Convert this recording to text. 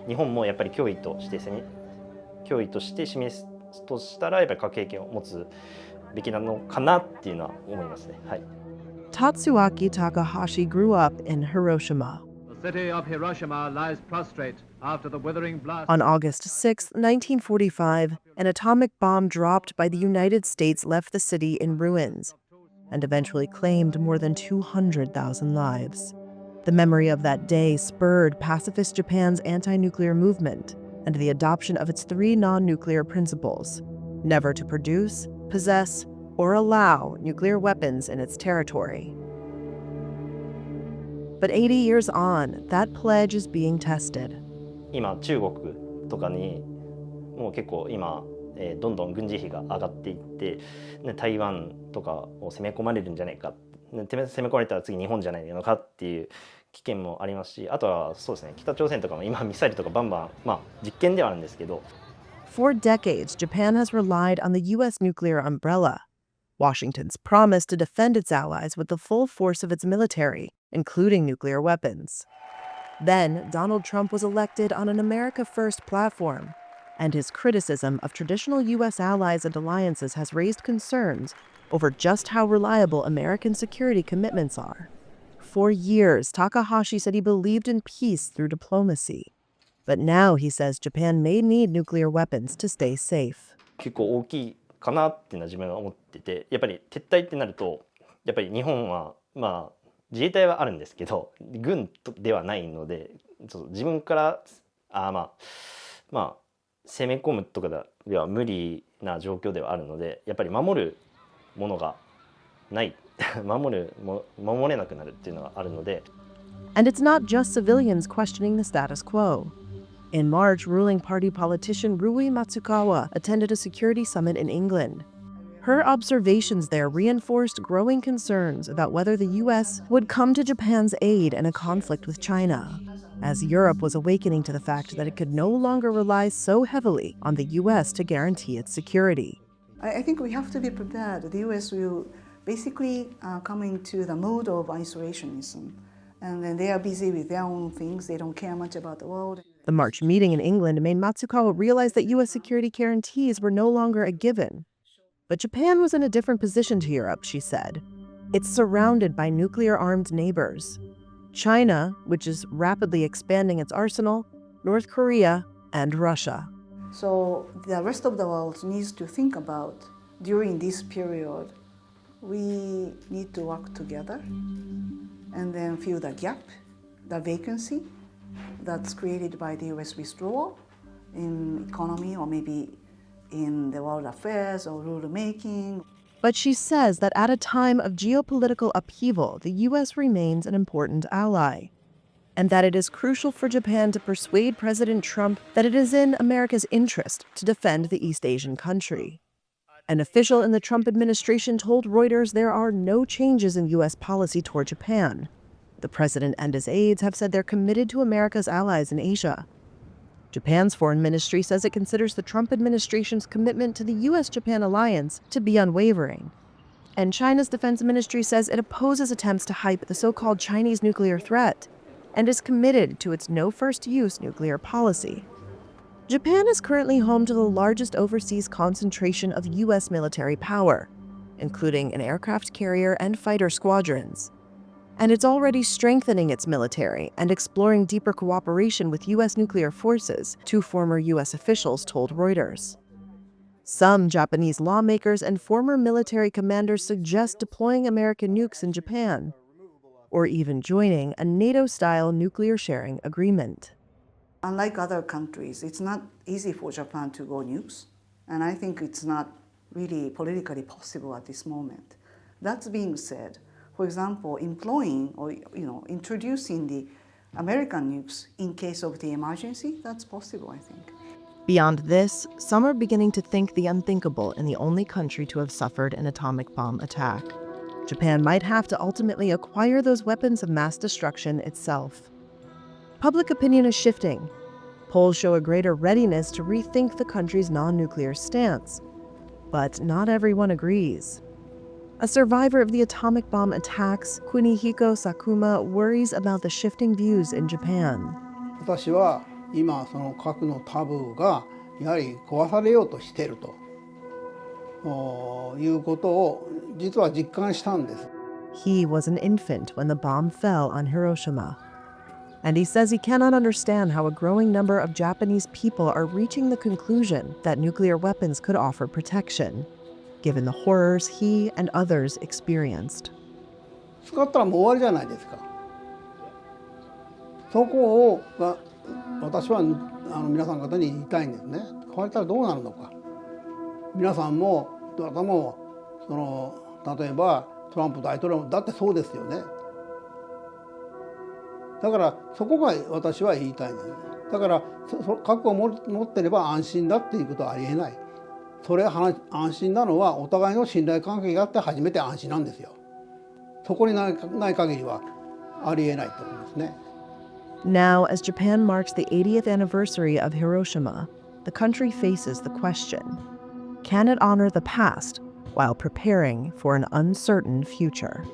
日本もやっぱり脅威として示すとしたらやっぱり核兵器を持つべきなのかなっていうのは思いますね。はい。Tatsuaki Takahashi grew up in Hiroshima. The city of Hiroshima lies prostrate after the withering blast. On August 6, 1945, an atomic bomb dropped by the United States left the city in ruins and eventually claimed more than 200,000 lives. The memory of that day spurred Pacifist Japan's anti-nuclear movement and the adoption of its 3 non-nuclear principles: never to produce, possess, or allow nuclear weapons in its territory. But 80 years on, that pledge is being tested. 今中国とかにもう結構今、どんどん軍事費が上がっていって、ね、台湾とかを攻め込まれるんじゃないか、ね、攻め込まれたら次日本じゃないのかっていう危険もありますし、あとはそうですね、北朝鮮とかも今ミサイルとかバンバン、実験ではあるんですけど。For decades, Japan has relied on the U.S. nuclear umbrella. Washington's promise to defend its allies with the full force of its military, including nuclear weapons. Then, Donald Trump was elected on an America First platform, and his criticism of traditional U.S. allies and alliances has raised concerns over just how reliable American security commitments are. For years, Takahashi said he believed in peace through diplomacy. But now he says Japan may need nuclear weapons to stay safe. 結構大きいかなっていうのは自分は思ってて、やっぱり撤退ってなると、やっぱり日本は自衛隊はあるんですけど、軍ではないので、自分から攻め込むとかでは無理な状況ではあるので、やっぱり守るものがない守れなくなるっていうのがあるので。And it's not just civilians questioning the status quo. In March, ruling party politician Rui Matsukawa attended a security summit in England. Her observations there reinforced growing concerns about whether the U.S. would come to Japan's aid in a conflict with China, as Europe was awakening to the fact that it could no longer rely so heavily on the U.S. to guarantee its security. I think we have to be prepared. The U.S. will basically come into the mode of isolationism. And then they are busy with their own things. They don't care much about the world. The March meeting in England made Matsukawa realize that U.S. security guarantees were no longer a given. But Japan was in a different position to Europe, she said. It's surrounded by nuclear-armed neighbors. China, which is rapidly expanding its arsenal, North Korea, and Russia. So the rest of the world needs to think about, during this period, we need to work together and then fill the gap, the vacancy that's created by the U.S. withdrawal in economy or maybe in the world affairs or rule-making. But she says that at a time of geopolitical upheaval, the U.S. remains an important ally, and that it is crucial for Japan to persuade President Trump that it is in America's interest to defend the East Asian country. An official in the Trump administration told Reuters there are no changes in U.S. policy toward Japan. The president and his aides have said they're committed to America's allies in Asia. Japan's foreign ministry says it considers the Trump administration's commitment to the U.S.-Japan alliance to be unwavering. And China's defense ministry says it opposes attempts to hype the so-called Chinese nuclear threat and is committed to its no-first-use nuclear policy. Japan is currently home to the largest overseas concentration of U.S. military power, including an aircraft carrier and fighter squadrons. And it's already strengthening its military and exploring deeper cooperation with U.S. nuclear forces, 2 former U.S. officials told Reuters. Some Japanese lawmakers and former military commanders suggest deploying American nukes in Japan, or even joining a NATO-style nuclear sharing agreement. Unlike other countries, it's not easy for Japan to go nukes, and I think it's not really politically possible at this moment. That being said, for example, employing or introducing the American nukes in case of the emergency, that's possible, I think. Beyond this, some are beginning to think the unthinkable in the only country to have suffered an atomic bomb attack. Japan might have to ultimately acquire those weapons of mass destruction itself. Public opinion is shifting. Polls show a greater readiness to rethink the country's non-nuclear stance. But not everyone agrees. A survivor of the atomic bomb attacks, Kunihiko Sakuma worries about the shifting views in Japan. 私は今その核のタブーがやはり壊されようとしているということを実は実感したんです。He was an infant when the bomb fell on Hiroshima. And he says he cannot understand how a growing number of Japanese people are reaching the conclusion that nuclear weapons could offer protection, given the horrors he and others experienced. 使ったらもう終わりじゃないですか。そこを私は皆さん方に言いたいんですね。壊れたらどうなるのか。皆さんもどなたも例えばトランプ大統領もだってそうですよね。だからそこが私は言いたいんです。だから核を持ってれば安心だっていうことはありえない。それ安心なのはお互いの信頼関係があって初めて安心なんですよ。そこにない限りはありえないと思いますね。Now, as Japan marks the 80th anniversary of Hiroshima, the country faces the question: can it honor the past while preparing for an uncertain future?